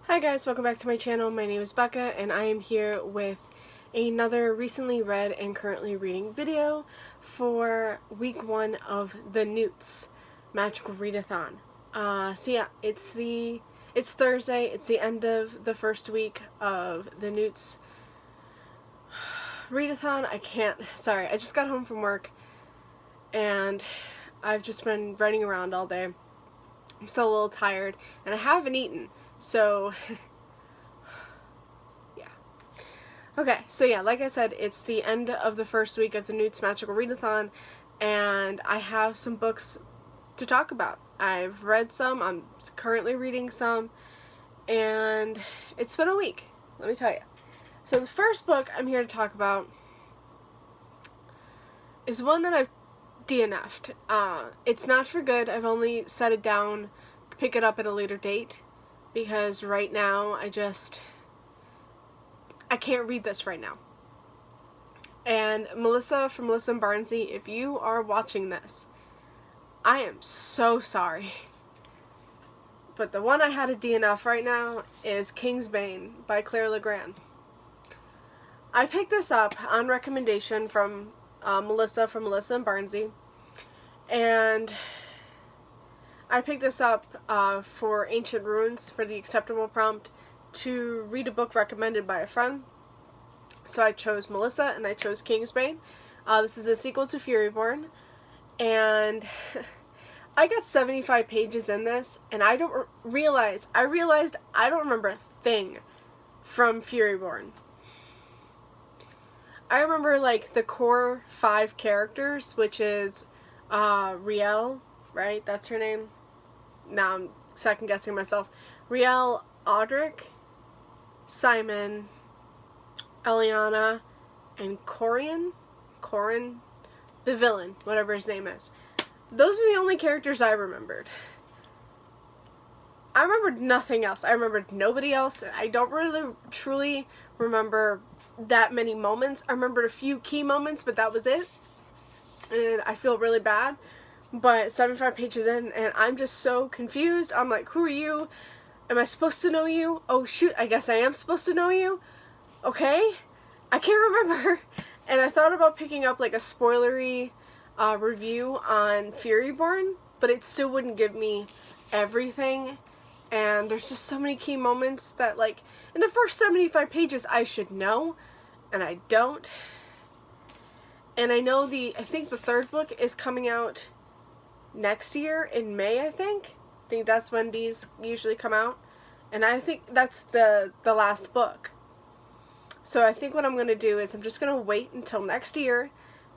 Hi guys, welcome back to my channel. My name is Becca and I am here with another recently read and currently reading video for week 1 of the NEWTS Magical Readathon. It's Thursday, it's the end of the first week of the NEWTS Readathon. I just got home from work and I've just been running around all day. I'm still a little tired and I haven't eaten. So, yeah. Okay, so yeah, like I said, it's the end of the first week of the NEWTS Magical Readathon, and I have some books to talk about. I've read some, I'm currently reading some, and it's been a week, let me tell you. So the first book I'm here to talk about is one that I've DNF'd. It's not for good. I've only set it down to pick it up at a later date. Because right now, I can't read this right now. And Melissa from Melissa and Barnsey, if you are watching this, I am so sorry. But the one I had a DNF right now is King's Bane by Claire Legrand. I picked this up on recommendation from Melissa from Melissa and Barnsey. And I picked this up for Ancient Ruins for the acceptable prompt to read a book recommended by a friend. So I chose Melissa and I chose King's Bane. This is a sequel to Furyborn. And I got 75 pages in this and I realized I don't remember a thing from Furyborn. I remember like the core 5 characters, which is Riel, right? That's her name. Now I'm second guessing myself. Riel, Audric, Simon, Eliana, and Corin, the villain, whatever his name is. Those are the only characters I remembered. I remembered nothing else. I remembered nobody else. I don't really truly remember that many moments. I remembered a few key moments, but that was it. And I feel really bad. But 75 pages in, and I'm just so confused. I'm like, who are you? Am I supposed to know you? Oh shoot, I guess I am supposed to know you? Okay? I can't remember. And I thought about picking up like a spoilery review on Furyborn, but it still wouldn't give me everything. And there's just so many key moments that, like, in the first 75 pages I should know, and I don't. And I know I think the third book is coming out next year in May, I think that's when these usually come out, and I think that's the last book. So I think what I'm going to do is I'm just going to wait until next year,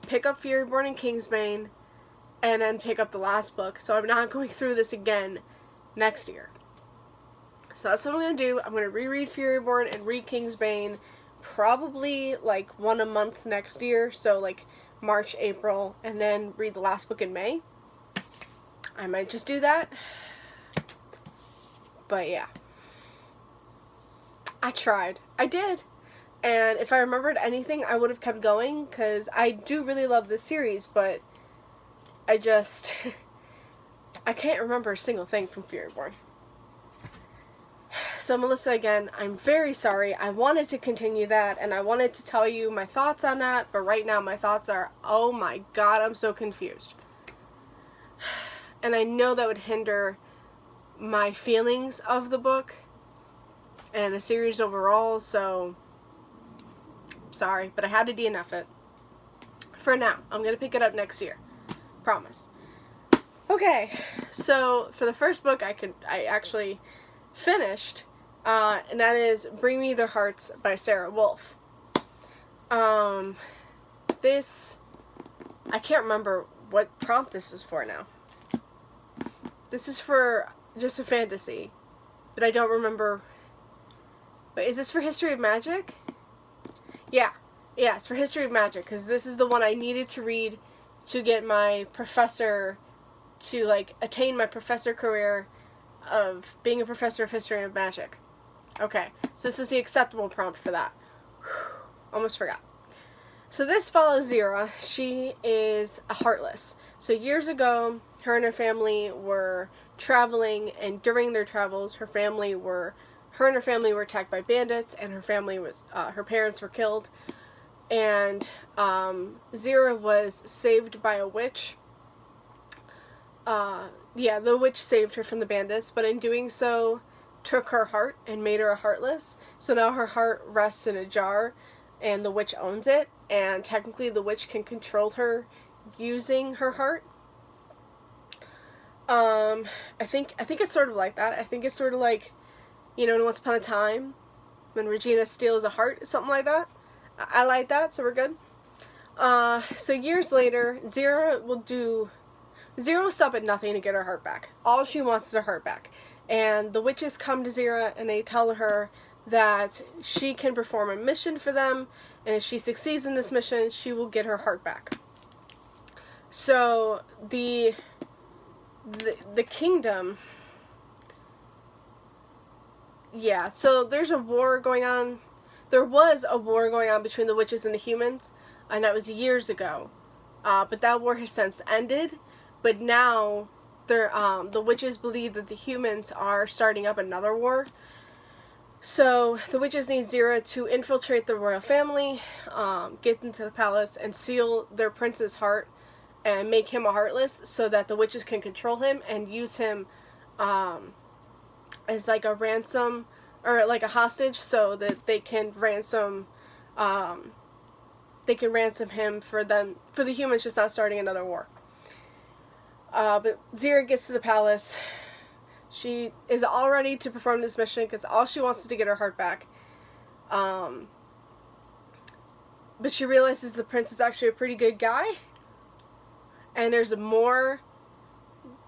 pick up Furyborn and Kingsbane, and then pick up the last book, so I'm not going through this again next year. So that's what I'm going to do. I'm going to reread Furyborn and read Kingsbane probably like one a month next year, so like March, April, and then read the last book in May. I might just do that. But yeah. I tried. I did. And if I remembered anything, I would have kept going, because I do really love this series, but I can't remember a single thing from Furyborn. So Melissa, again, I'm very sorry. I wanted to continue that, and I wanted to tell you my thoughts on that, but right now my thoughts are, oh my god, I'm so confused. And I know that would hinder my feelings of the book and the series overall, so sorry, but I had to DNF it. For now, I'm going to pick it up next year. Promise. Okay, so for the first book I actually finished, and that is Bring Me Their Hearts by Sarah Wolf. This, I can't remember what prompt this is for now. This is for just a fantasy, but I don't remember. Wait, is this for History of Magic? Yeah, it's for History of Magic, because this is the one I needed to read to get my professor, to like attain my professor career of being a professor of History of Magic. Okay, so this is the acceptable prompt for that. Almost forgot. So this follows Zira. She is a Heartless. So years ago, her and her family were traveling, and during their travels, her family were her and her family were attacked by bandits, and her parents were killed. And Zira was saved by a witch. The witch saved her from the bandits, but in doing so, took her heart and made her a heartless. So now her heart rests in a jar, and the witch owns it, and technically the witch can control her using her heart. I think it's sort of like that. I think it's sort of like, in Once Upon a Time, when Regina steals a heart, something like that. I like that, so we're good. So years later, Zira will stop at nothing to get her heart back. All she wants is her heart back. And the witches come to Zira and they tell her that she can perform a mission for them, and if she succeeds in this mission, she will get her heart back. So the kingdom, so there's a war going on. There was a war going on between the witches and the humans, and that was years ago. But that war has since ended. But now, the witches believe that the humans are starting up another war. So the witches need Zira to infiltrate the royal family, get into the palace, and seal their prince's heart, and make him a heartless, so that the witches can control him and use him as like a ransom, or like a hostage, so that they can ransom him for the humans just not starting another war. But Zira gets to the palace. She is all ready to perform this mission because all she wants is to get her heart back. But she realizes the prince is actually a pretty good guy, and there's more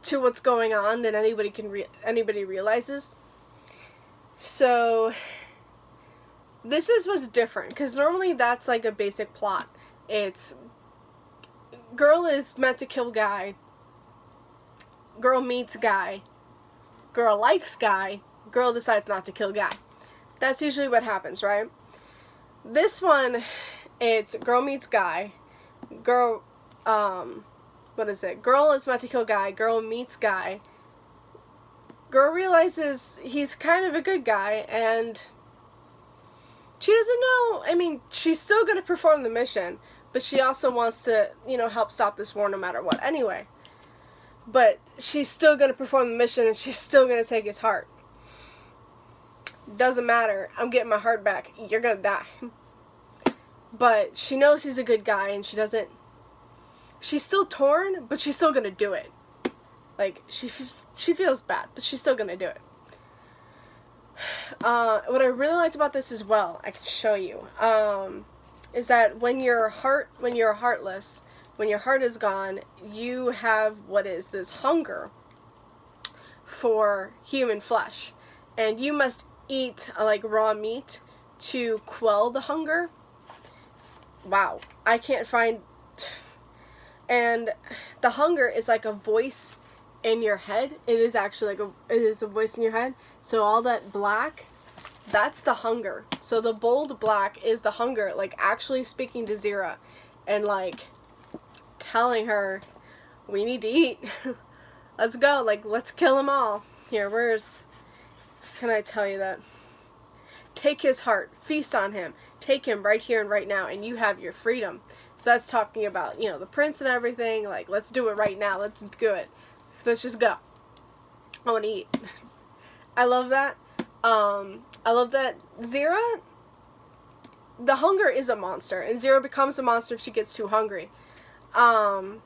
to what's going on than anybody realizes. So this is what's different, because normally that's like a basic plot. It's girl is meant to kill guy, girl meets guy, girl likes guy, girl decides not to kill guy. That's usually what happens, right? This one, it's girl meets guy, girl girl is meant to kill guy, girl meets guy, girl realizes he's kind of a good guy, and she doesn't know, she's still going to perform the mission, but she also wants to, help stop this war no matter what anyway. But she's still going to perform the mission, and she's still going to take his heart. Doesn't matter, I'm getting my heart back, you're going to die. But she knows he's a good guy, and she's still torn, but she's still going to do it. Like, she feels bad, but she's still going to do it. What I really liked about this as well, I can show you, is that when you're heartless, when your heart is gone, you have what is this hunger for human flesh, and you must eat like raw meat to quell the hunger. Wow, I can't find. And the hunger is like a voice in your head. It is actually it is a voice in your head. So all that black, that's the hunger. So the bold black is the hunger, like actually speaking to Zira and like telling her, we need to eat. Let's go, like let's kill them all. Here, can I tell you that? Take his heart, feast on him, take him right here and right now, and you have your freedom. So that's talking about, the prince and everything, like let's do it right now, let's do it. Let's just go. I want to eat. I love that. I love that Zira, the hunger is a monster, and Zira becomes a monster if she gets too hungry. But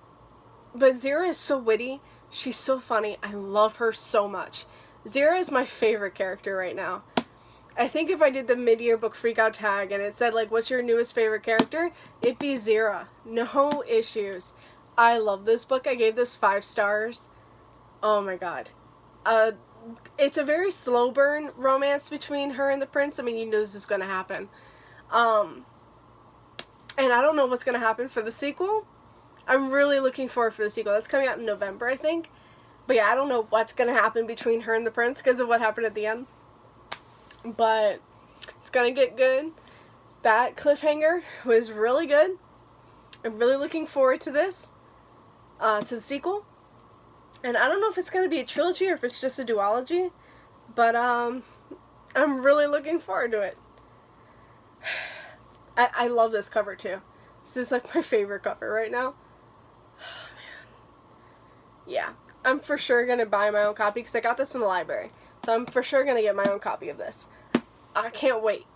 Zira is so witty. She's so funny. I love her so much. Zira is my favorite character right now. I think if I did the mid-year book freakout tag and it said, like, what's your newest favorite character? It'd be Zira. No issues. I love this book. I gave this 5 stars. Oh my god. It's a very slow burn romance between her and the prince. You know this is going to happen. And I don't know what's going to happen for the sequel. I'm really looking forward for the sequel. That's coming out in November, I think. But yeah, I don't know what's going to happen between her and the prince because of what happened at the end. But it's going to get good. That cliffhanger was really good. I'm really looking forward to this. To the sequel. And I don't know if it's going to be a trilogy or if it's just a duology. But I'm really looking forward to it. I love this cover too. This is like my favorite cover right now. Oh man. Yeah, I'm for sure gonna buy my own copy because I got this from the library. So I'm for sure gonna get my own copy of this. I can't wait.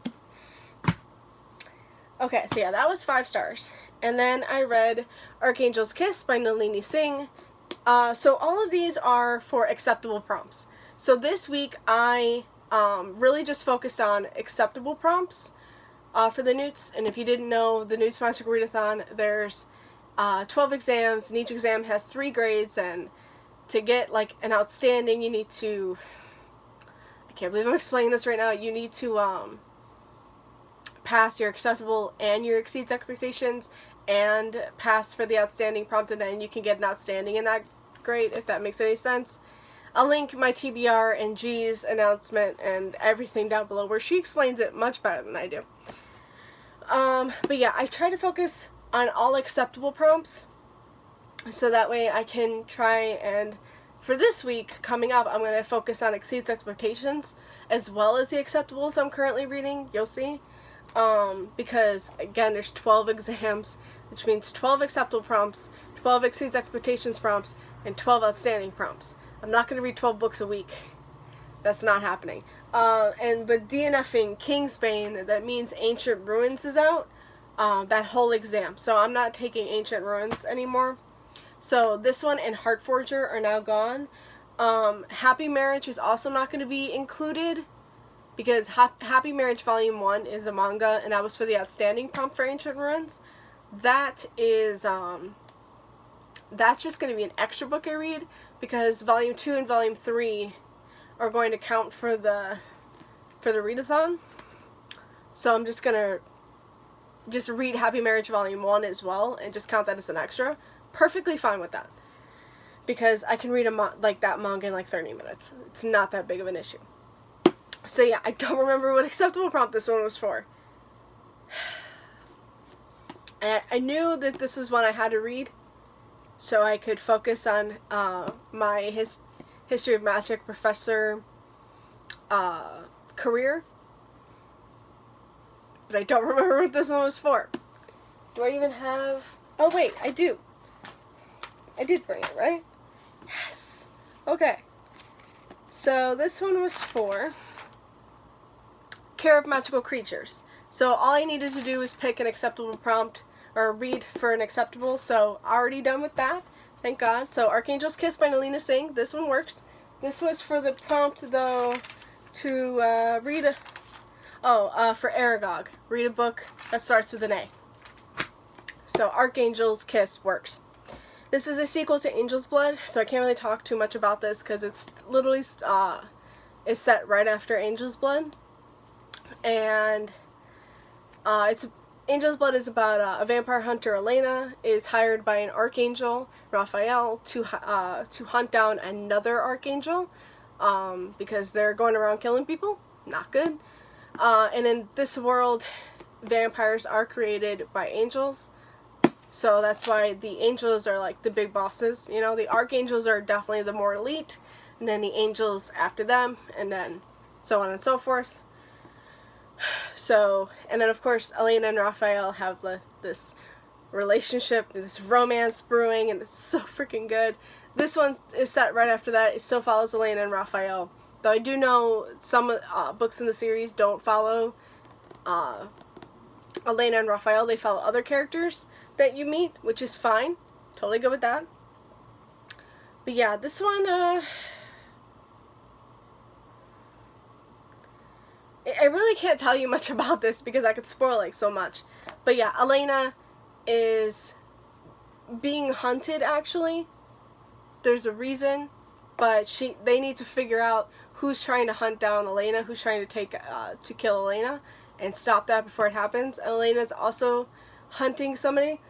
Okay, so yeah, that was 5 stars. And then I read Archangels Kiss by Nalini Singh. So all of these are for acceptable prompts. So this week I really just focused on acceptable prompts for the NEWTS. And if you didn't know, the NEWTS Magic Readathon, there's 12 exams, and each exam has 3 grades, and to get like an outstanding, you need to, I can't believe I'm explaining this right now, you need to pass your acceptable and your exceeds expectations, and pass for the outstanding prompt, and then you can get an outstanding in that grade, if that makes any sense. I'll link my TBR and G's announcement and everything down below where she explains it much better than I do. But yeah, I try to focus on all acceptable prompts so that way I can try, and for this week coming up I'm going to focus on exceeds expectations as well as the acceptables I'm currently reading. You'll see. Because again, there's 12 exams, which means 12 acceptable prompts, 12 exceeds expectations prompts, and 12 outstanding prompts. I'm not going to read 12 books a week. That's not happening. But DNFing King's Bane, that means Ancient Ruins, is out. That whole exam. So I'm not taking Ancient Ruins anymore. So this one and Heartforger are now gone. Happy Marriage is also not going to be included, because Happy Marriage Volume 1 is a manga, and that was for the outstanding prompt for Ancient Ruins. That is, that's just going to be an extra book I read, because Volume 2 and Volume 3 are going to count for the readathon. So I'm just going to just read Happy Marriage Volume 1 as well, and just count that as an extra. Perfectly fine with that. Because I can read that manga in like 30 minutes. It's not that big of an issue. So yeah, I don't remember what acceptable prompt this one was for. I knew that this was one I had to read, so I could focus on my History of Magic professor career. But I don't remember what this one was for. Do I even have... Oh wait, I do. I did bring it, right? Yes! Okay. So this one was for Care of Magical Creatures. So all I needed to do was pick an acceptable prompt, or read for an acceptable, so already done with that, thank God. So Archangels Kiss by Nalini Singh, this one works. This was for the prompt though, to read for Aragog, read a book that starts with an A. So Archangels Kiss works. This is a sequel to Angel's Blood, so I can't really talk too much about this because it's literally is set right after Angel's Blood. And Angel's Blood is about a vampire hunter, Elena, is hired by an archangel, Raphael, to hunt down another archangel, because they're going around killing people. Not good. And in this world, vampires are created by angels. So that's why the angels are like the big bosses. You know, the archangels are definitely the more elite, and then the angels after them, and then so on and so forth. So, and then of course Elena and Raphael have this relationship, this romance brewing, and it's so freaking good. This one is set right after that. It still follows Elena and Raphael, though I do know some books in the series don't follow Elena and Raphael. They follow other characters that you meet, which is fine. Totally good with that. But yeah, this one, I really can't tell you much about this because I could spoil like so much. But yeah, Elena is being hunted actually. There's a reason, but they need to figure out who's trying to hunt down Elena, who's trying to kill Elena, and stop that before it happens. And Elena's also hunting somebody.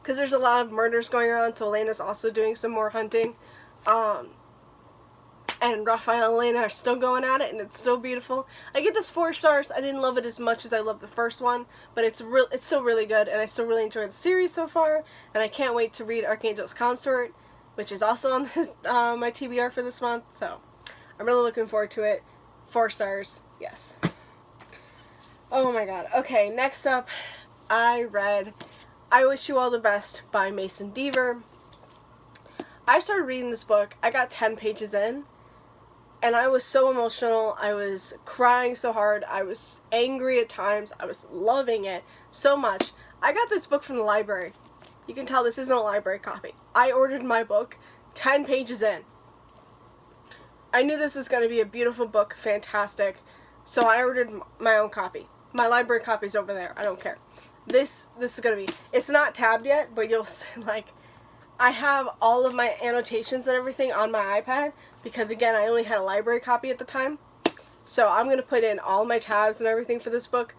Because there's a lot of murders going around, so Elena's also doing some more hunting. And Raphael and Elena are still going at it, and it's still beautiful. I give this 4 stars. I didn't love it as much as I loved the first one, but it's still really good, and I still really enjoy the series so far, and I can't wait to read Archangel's Consort. which is also on this, my TBR for this month, so I'm really looking forward to it. 4 stars, yes. Oh my god. Okay, next up, I read I Wish You All the Best by Mason Deaver. I started reading this book, I got 10 pages in, and I was so emotional. I was crying so hard. I was angry at times. I was loving it so much. I got this book from the library. You can tell this isn't a library copy. I ordered my book 10 pages in. I knew this was going to be a beautiful book, fantastic, so I ordered my own copy. My library copy's over there. I don't care. This is going to be, it's not tabbed yet, but you'll see, like, I have all of my annotations and everything on my iPad because, again, I only had a library copy at the time. So I'm going to put in all my tabs and everything for this book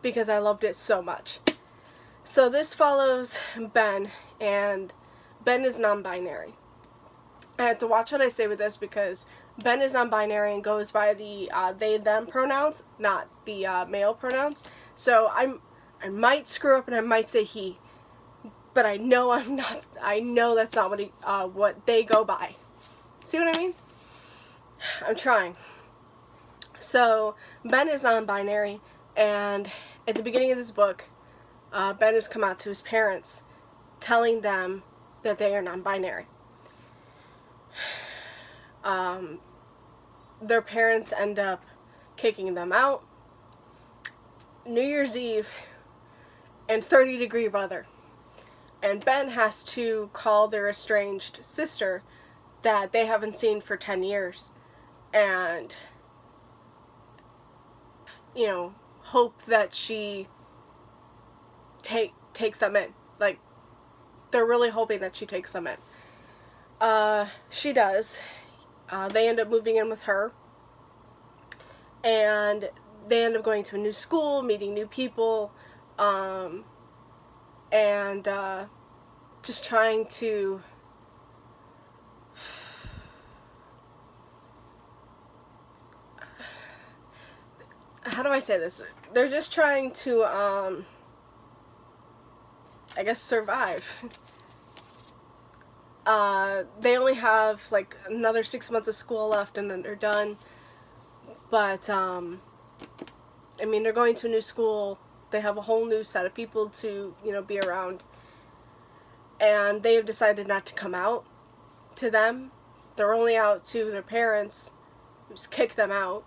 because I loved it so much. So this follows Ben, and Ben is non-binary. I have to watch what I say with this because Ben is non-binary and goes by the they/them pronouns, not the male pronouns. So I might screw up and I might say he. But I know I'm not. I know that's not what they go by. See what I mean? I'm trying. So Ben is non-binary, and at the beginning of this book, Ben has come out to his parents, telling them that they are non-binary. Their parents end up kicking them out. New Year's Eve, and 30-degree weather. And Ben has to call their estranged sister that they haven't seen for 10 years and, you know, hope that she takes them in. Like, they're really hoping that she takes them in. She does. They end up moving in with her. And they end up going to a new school, meeting new people, and just trying to how do I say this? They're just trying to I guess survive. They only have like another 6 months of school left and then they're done. But I mean, they're going to a new school. They have a whole new set of people to, you know, be around. And they have decided not to come out to them. They're only out to their parents, who just kick them out,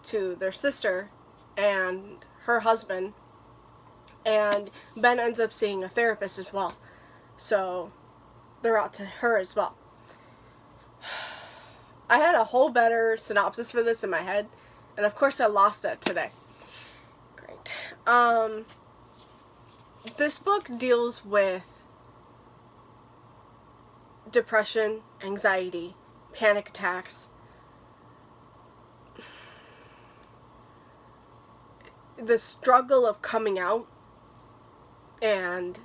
to their sister and her husband. And Ben ends up seeing a therapist as well. So they're out to her as well. I had a whole better synopsis for this in my head, and of course I lost that today. Great. This book deals with depression, anxiety, panic attacks, the struggle of coming out and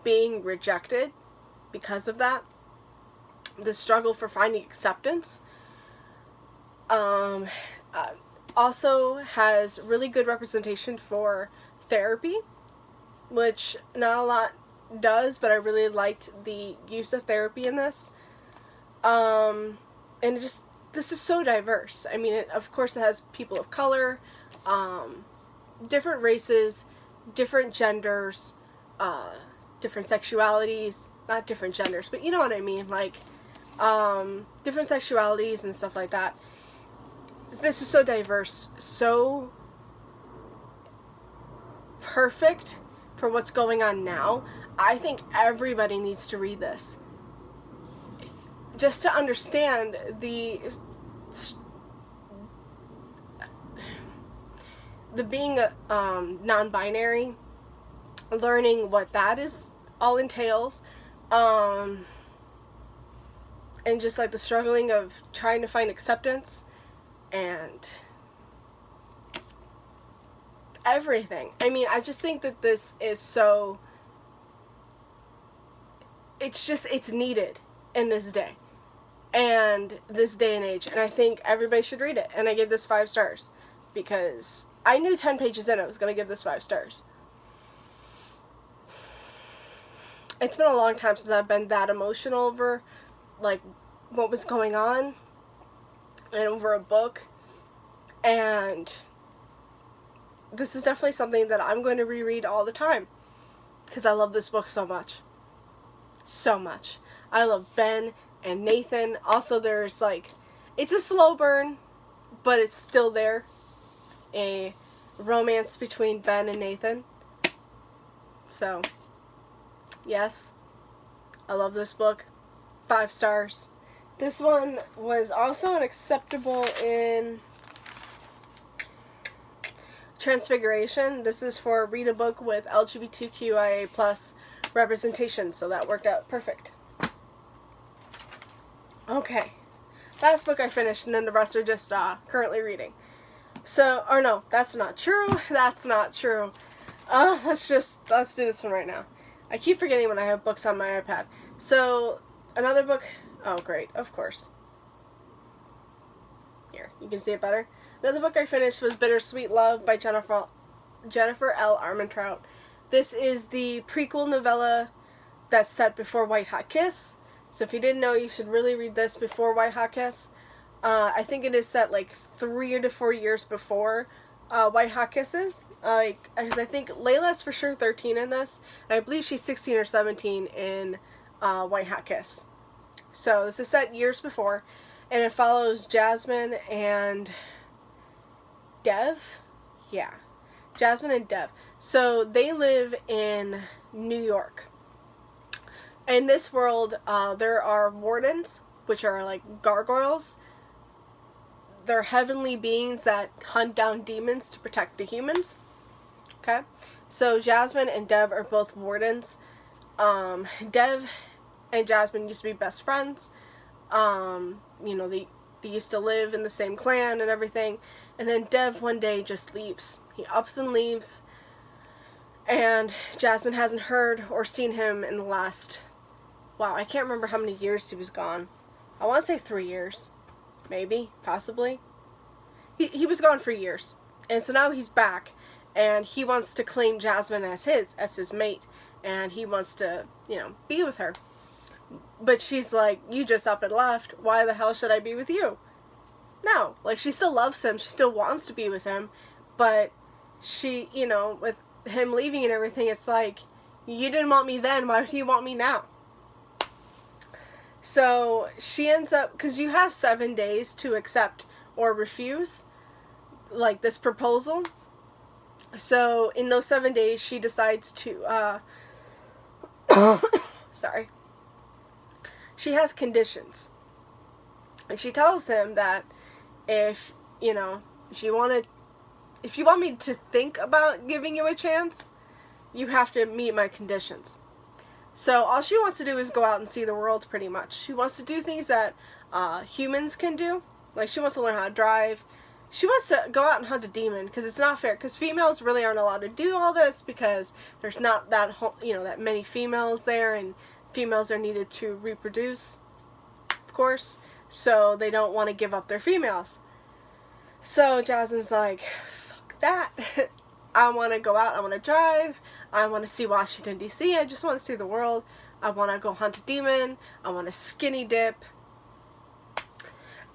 being rejected because of that, the struggle for finding acceptance. Also has really good representation for therapy, which not a lot does, but I really liked the use of therapy in this. And this is so diverse. I mean, of course it has people of color, different races, different genders, different sexualities, not different genders, but you know what I mean, like, different sexualities and stuff like that. This is so diverse, so perfect for what's going on now. I think everybody needs to read this. Just to understand the being non-binary, learning what that is all entails, and just like the struggling of trying to find acceptance and everything. I mean, I just think that this is so, it's needed in this day and this day and age, and I think everybody should read it. And I give this 5 stars because I knew 10 pages in I was going to give this 5 stars. It's been a long time since I've been that emotional over like, what was going on and over a book. And this is definitely something that I'm going to reread all the time because I love this book so much. So much. I love Ben and Nathan. Also, there's like, it's a slow burn, but it's still there. A romance between Ben and Nathan. So, yes, I love this book. 5 stars. This one was also an acceptable in Transfiguration. This is for read a book with LGBTQIA plus representation, so that worked out perfect. Okay, last book I finished, and then the rest are just currently reading. So, or no, that's not true. That's not true. Let's do this one right now. I keep forgetting when I have books on my iPad. So, another book. Oh, great, of course. Here, you can see it better. Another book I finished was Bittersweet Love by Jennifer L. Armentrout. This is the prequel novella that's set before White Hot Kiss. So if you didn't know, you should really read this before White Hot Kiss. I think it is set like 3 to 4 years before White Hot Kiss is. Because I think Layla's for sure 13 in this. And I believe she's 16 or 17 in White Hot Kiss. So this is set years before. And it follows Jasmine and Dev? Yeah. Jasmine and Dev. So they live in New York. In this world, there are wardens, which are like gargoyles. They're heavenly beings that hunt down demons to protect the humans. Okay? So Jasmine and Dev are both wardens. Dev and Jasmine used to be best friends. You know, they used to live in the same clan and everything. And then Dev one day just leaves. He ups and leaves. And Jasmine hasn't heard or seen him in the last... Wow, I can't remember how many years he was gone. I want to say 3 years. Maybe. Possibly. He was gone for years. And so now he's back. And he wants to claim Jasmine as his mate. And he wants to, you know, be with her. But she's like, you just up and left. Why the hell should I be with you? No. Like, she still loves him. She still wants to be with him. But she, you know, with him leaving and everything, it's like, you didn't want me then. Why do you want me now? So she ends up, because you have 7 days to accept or refuse, like, this proposal. So in those 7 days, she decides to, sorry. She has conditions. And she tells him that if, you know, if you want me to think about giving you a chance, you have to meet my conditions. So all she wants to do is go out and see the world, pretty much. She wants to do things that humans can do. Like, she wants to learn how to drive. She wants to go out and hunt a demon, because it's not fair. Because females really aren't allowed to do all this, because there's not that that many females there, and females are needed to reproduce, of course. So they don't want to give up their females. So Jasmine's like, fuck that. I want to go out, I want to drive, I want to see Washington, D.C., I just want to see the world, I want to go hunt a demon, I want to skinny dip,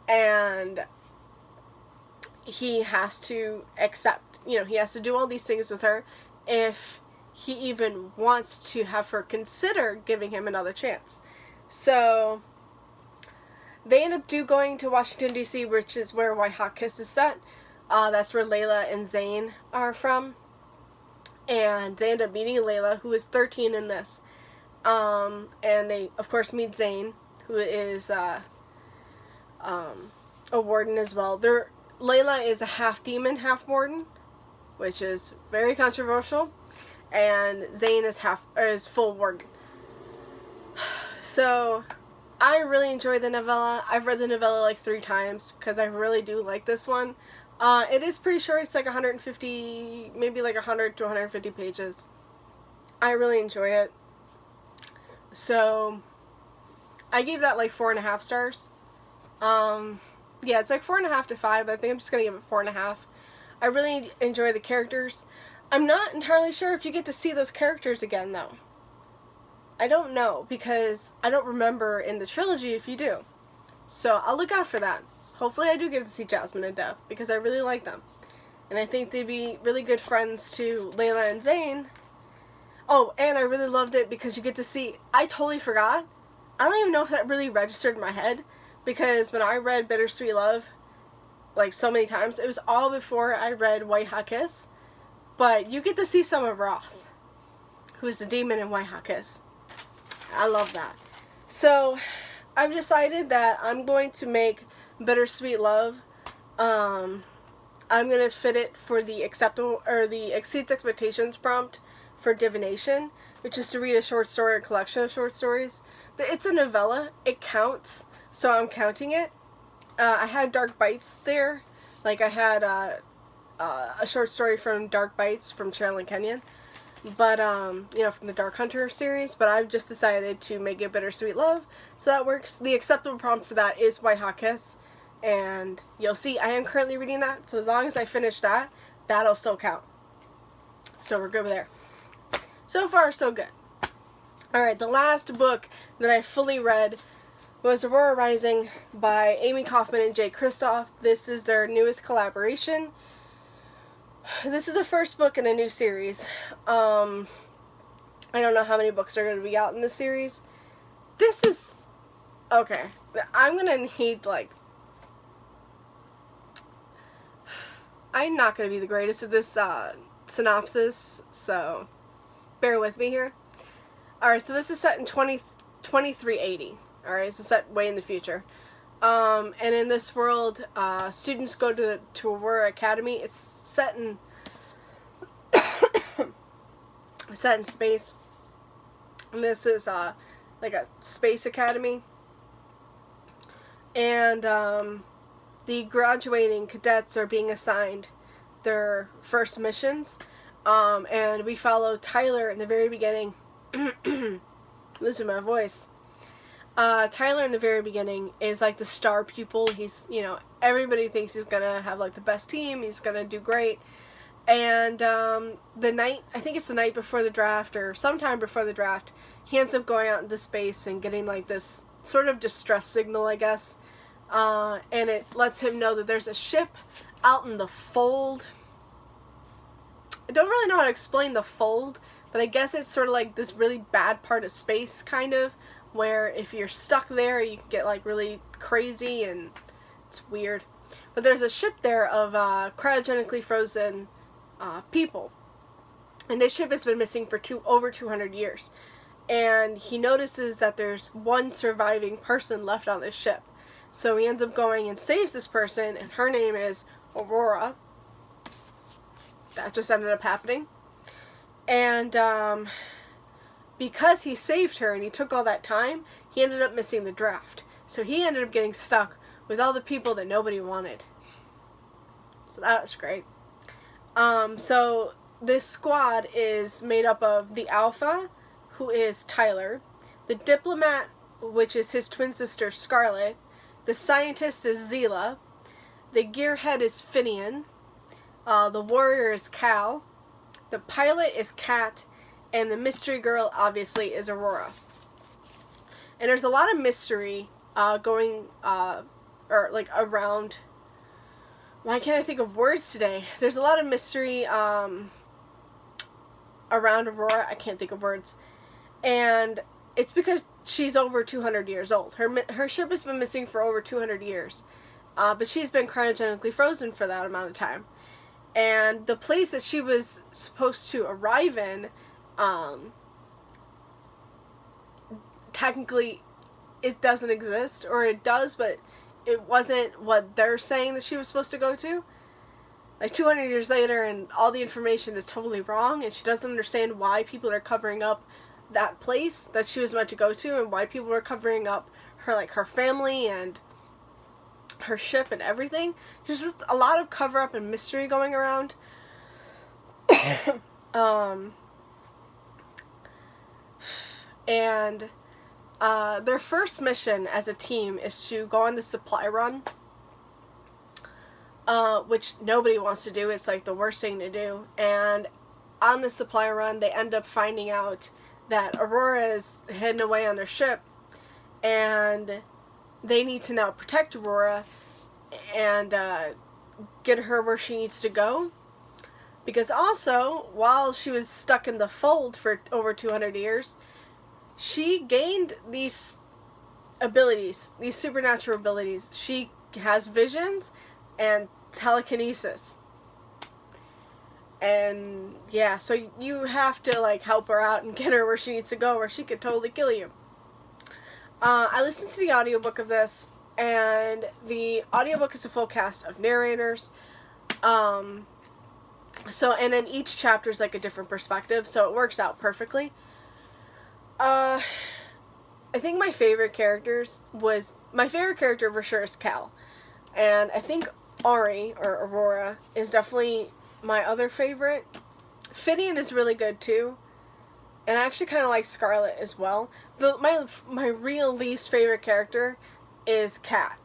and he has to accept, he has to do all these things with her if he even wants to have her consider giving him another chance. So they end up going to Washington, D.C., which is where White Hot Kiss is set. That's where Layla and Zane are from. And they end up meeting Layla, who is 13 in this. And they, of course, meet Zane, who is a warden as well. Layla is a half demon, half warden, which is very controversial. And Zane is full warden. So I really enjoyed the novella. I've read the novella like 3 times because I really do like this one. It is pretty short. It's like 150, maybe like 100 to 150 pages. I really enjoy it. So I gave that like 4.5 stars. Yeah, it's like 4.5 to 5. I think I'm just gonna give it 4.5. I really enjoy the characters. I'm not entirely sure if you get to see those characters again though. I don't know, because I don't remember in the trilogy if you do. So I'll look out for that. Hopefully I do get to see Jasmine and Dev, because I really like them. And I think they'd be really good friends to Layla and Zane. Oh, and I really loved it because you get to see... I totally forgot. I don't even know if that really registered in my head, because when I read Bittersweet Love, like so many times, it was all before I read White Hot Kiss. But you get to see Summer Roth, who's the demon in White Hot Kiss. I love that. So, I've decided that I'm going to make Bittersweet Love. I'm going to fit it for the acceptable, or the exceeds expectations prompt for divination, which is to read a short story or collection of short stories. It's a novella. It counts, so I'm counting it. I had Dark Bites there. Like, I had a short story from Dark Bites from Cheryl and Kenyon. But, you know, from the Dark Hunter series. But I've just decided to make it Bittersweet Love. So that works. The acceptable prompt for that is White Hot Kiss. And you'll see I am currently reading that. So as long as I finish that, that'll still count. So we're good there. So far, so good. Alright, the last book that I fully read was Aurora Rising by Amy Kaufman and Jay Kristoff. This is their newest collaboration. This is the first book in a new series. I don't know how many books are going to be out in this series. This is... Okay. I'm going to need, like... I'm not going to be the greatest at this synopsis, so bear with me here. Alright, so this is set in 2380. Alright, so set way in the future. And in this world, students go to Aurora Academy. It's set in set in space. And this is like a space academy. And the graduating cadets are being assigned their first missions. And we follow Tyler in the very beginning. Losing my voice. Tyler in the very beginning is like the star pupil. He's, you know, everybody thinks he's gonna have like the best team. He's gonna do great. And the night, I think it's the night before the draft or sometime before the draft, he ends up going out into space and getting like this sort of distress signal, I guess. And it lets him know that there's a ship out in the fold. I don't really know how to explain the fold, but I guess it's sort of like this really bad part of space, kind of, where if you're stuck there, you can get like really crazy and it's weird. But there's a ship there of cryogenically frozen people. And this ship has been missing for over 200 years. And he notices that there's one surviving person left on this ship. So he ends up going and saves this person, and her name is Aurora. That just ended up happening. And because he saved her and he took all that time, he ended up missing the draft. So he ended up getting stuck with all the people that nobody wanted. So that was great. So this squad is made up of the Alpha, who is Tyler, the Diplomat, which is his twin sister Scarlet, the Scientist is Zila, the Gearhead is Finian, the Warrior is Cal, the Pilot is Kat, and the Mystery Girl, obviously, is Aurora. And there's a lot of mystery going, or like around... Why can't I think of words today? There's a lot of mystery around Aurora. I can't think of words. And it's because she's over 200 years old. Her ship has been missing for over 200 years. But she's been cryogenically frozen for that amount of time. And the place that she was supposed to arrive in, technically, it doesn't exist. Or it does, but it wasn't what they're saying that she was supposed to go to. Like 200 years later, and all the information is totally wrong, and she doesn't understand why people are covering up that place that she was meant to go to, and why people are covering up her family and her ship and everything. There's just a lot of cover up and mystery going around. And their first mission as a team is to go on the supply run, which nobody wants to do. It's like the worst thing to do. And on the supply run, they end up finding out that Aurora is heading away on their ship, and they need to now protect Aurora and get her where she needs to go. Because also, while she was stuck in the fold for over 200 years, she gained these abilities, these supernatural abilities. She has visions and telekinesis. And yeah, so you have to like help her out and get her where she needs to go, or she could totally kill you. I listened to the audiobook of this, and the audiobook is a full cast of narrators. So, and then each chapter is like a different perspective, so it works out perfectly. I think my favorite character for sure is Cal. And I think Ari, or Aurora, is definitely my other favorite. Finian is really good too. And I actually kind of like Scarlet as well. My real least favorite character is Kat.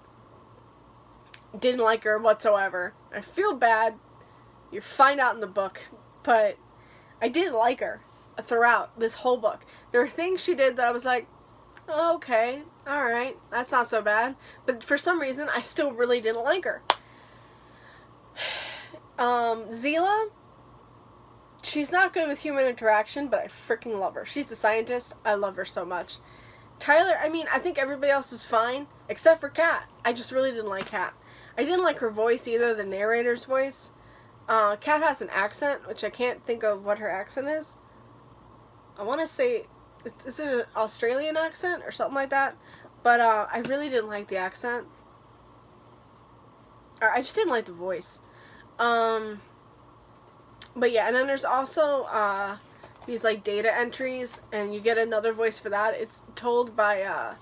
Didn't like her whatsoever. I feel bad. You find out in the book. But I didn't like her throughout this whole book. There were things she did that I was like, oh, okay, alright, that's not so bad. But for some reason, I still really didn't like her. Zila, she's not good with human interaction, but I freaking love her. She's a scientist. I love her so much. Tyler, I mean, I think everybody else is fine, except for Kat. I just really didn't like Kat. I didn't like her voice either, the narrator's voice. Kat has an accent, which I can't think of what her accent is. I want to say, is it an Australian accent or something like that? But I really didn't like the accent. Or I just didn't like the voice. But yeah, and then there's also these like data entries, and you get another voice for that. It's told by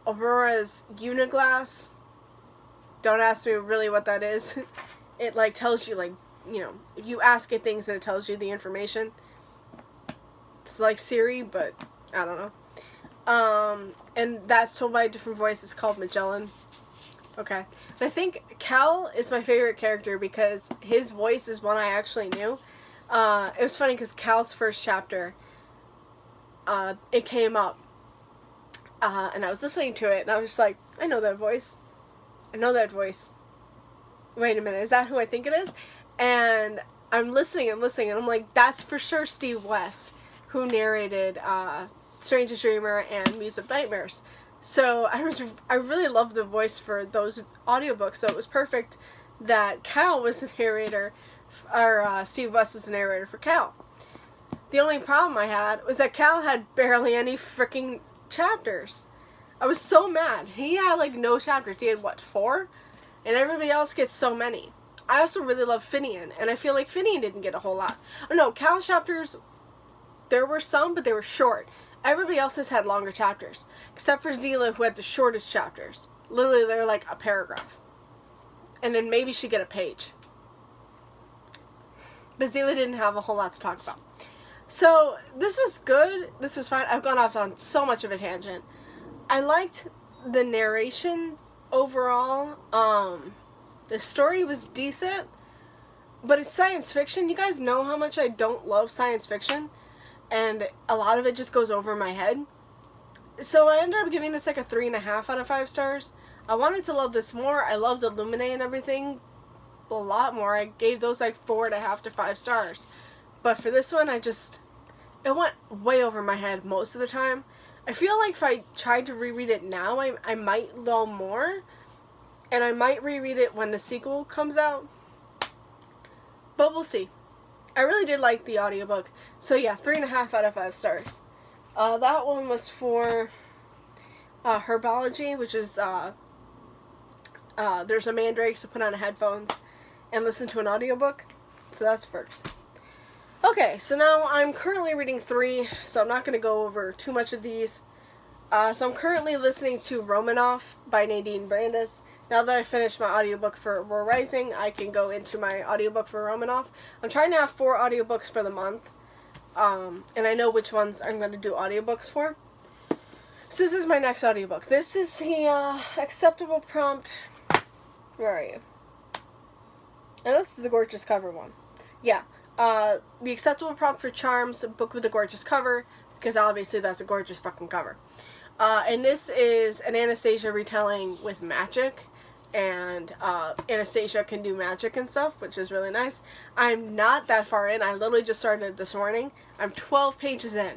Aurora's Uniglass. Don't ask me really what that is. It like tells you, like, you know, you ask it things and it tells you the information. It's like Siri, but I don't know. And that's told by a different voice. It's called Magellan. Okay. I think Cal is my favorite character because his voice is one I actually knew. It was funny because Cal's first chapter, it came up, and I was listening to it, and I was just like, I know that voice. I know that voice. Wait a minute, is that who I think it is? And I'm listening, and I'm like, that's for sure Steve West, who narrated Strangest Dreamer and Muse of Nightmares. So I really loved the voice for those audiobooks, so it was perfect that Cal was the narrator, or Steve West was the narrator for Cal. The only problem I had was that Cal had barely any freaking chapters. I was so mad. He had like no chapters. He had what, 4? And everybody else gets so many. I also really love Finian, and I feel like Finian didn't get a whole lot. Oh no, Cal's chapters, there were some, but they were short. Everybody else has had longer chapters, except for Zila, who had the shortest chapters. Literally, they're like a paragraph. And then maybe she'd get a page. But Zila didn't have a whole lot to talk about. So, this was good. This was fine. I've gone off on so much of a tangent. I liked the narration overall. The story was decent, but it's science fiction. You guys know how much I don't love science fiction, and a lot of it just goes over my head. So I ended up giving this like a 3.5 out of 5 stars. I wanted to love this more. I loved Illuminate and everything a lot more. I gave those like 4.5 to 5 stars. But for this one, it went way over my head most of the time. I feel like if I tried to reread it now, I might know more. And I might reread it when the sequel comes out. But we'll see. I really did like the audiobook. So yeah, 3.5 out of 5 stars. That one was for Herbology, which is there's a mandrake, so put on headphones and listen to an audiobook. So that's first. Okay, so now I'm currently reading 3, so I'm not going to go over too much of these. So I'm currently listening to Romanoff by Nadine Brandes. Now that I finished my audiobook for War Rising, I can go into my audiobook for Romanoff. I'm trying to have 4 audiobooks for the month. And I know which ones I'm going to do audiobooks for. So this is my next audiobook. This is the Acceptable Prompt. Where are you? I know this is a gorgeous cover one. Yeah. The Acceptable Prompt for Charms, a book with a gorgeous cover. because obviously that's a gorgeous fucking cover. And this is an Anastasia retelling with magic, and Anastasia can do magic and stuff, which is really nice. I'm not that far in. I literally just started this morning. I'm 12 pages in.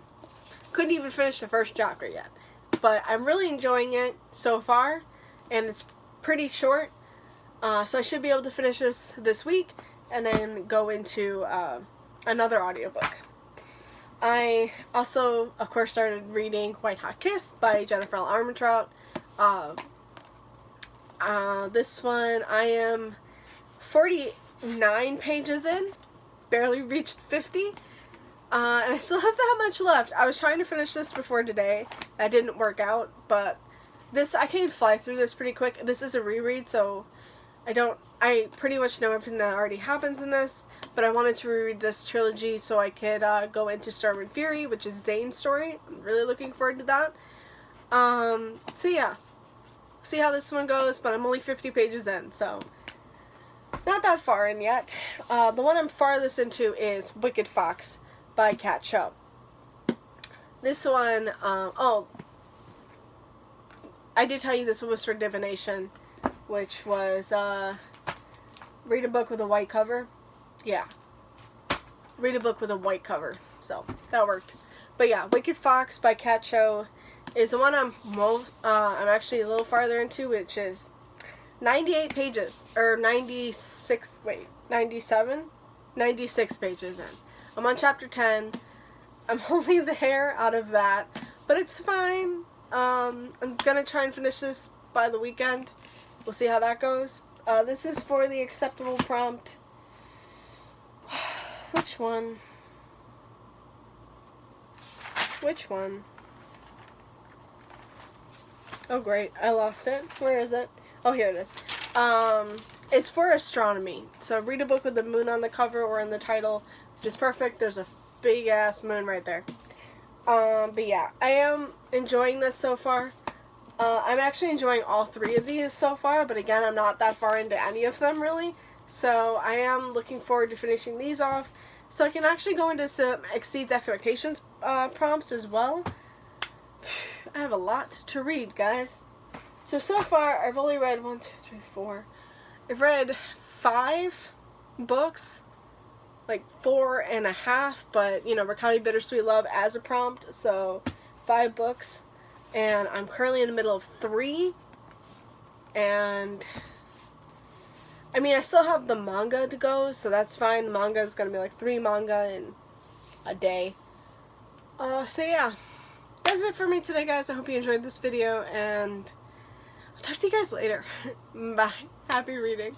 Couldn't even finish the first chapter yet. But I'm really enjoying it so far, and it's pretty short. So I should be able to finish this week, and then go into another audiobook. I also, of course, started reading White Hot Kiss by Jennifer L. Armentrout. This one, I am 49 pages in, barely reached 50, and I still have that much left. I was trying to finish this before today. That didn't work out, but I can fly through this pretty quick. This is a reread, so I pretty much know everything that already happens in this, but I wanted to reread this trilogy so I could go into Storm and Fury, which is Zane's story. I'm really looking forward to that. So yeah. See how this one goes, but I'm only 50 pages in, so not that far in yet. The one I'm farthest into is Wicked Fox by Cat Cho. This one, I did tell you this was for divination, which was, read a book with a white cover. Yeah. Read a book with a white cover, so that worked. But yeah, Wicked Fox by Cat Cho is the one I'm actually a little farther into, which is 98 pages, or 96 pages in. I'm on chapter 10. I'm only there out of that, but it's fine. I'm gonna try and finish this by the weekend. We'll see how that goes. This is for the acceptable prompt. Which one? Which one? Oh great, I lost it. Where is it? Oh, here it is. It's for astronomy. So read a book with the moon on the cover or in the title, which is perfect. There's a big ass moon right there. But yeah, I am enjoying this so far. I'm actually enjoying all three of these so far, but again, I'm not that far into any of them really. So I am looking forward to finishing these off, so I can actually go into some exceeds expectations prompts as well. I have a lot to read, guys. So far, I've only read 1, 2, 3, 4. I've read 5 books, like 4.5, but, you know, we're counting Bittersweet Love as a prompt, so 5 books. And I'm currently in the middle of 3. And, I mean, I still have the manga to go, so that's fine. The manga is going to be like 3 manga in a day. So yeah. That's it for me today, guys. I hope you enjoyed this video, and I'll talk to you guys later. Bye. Happy reading.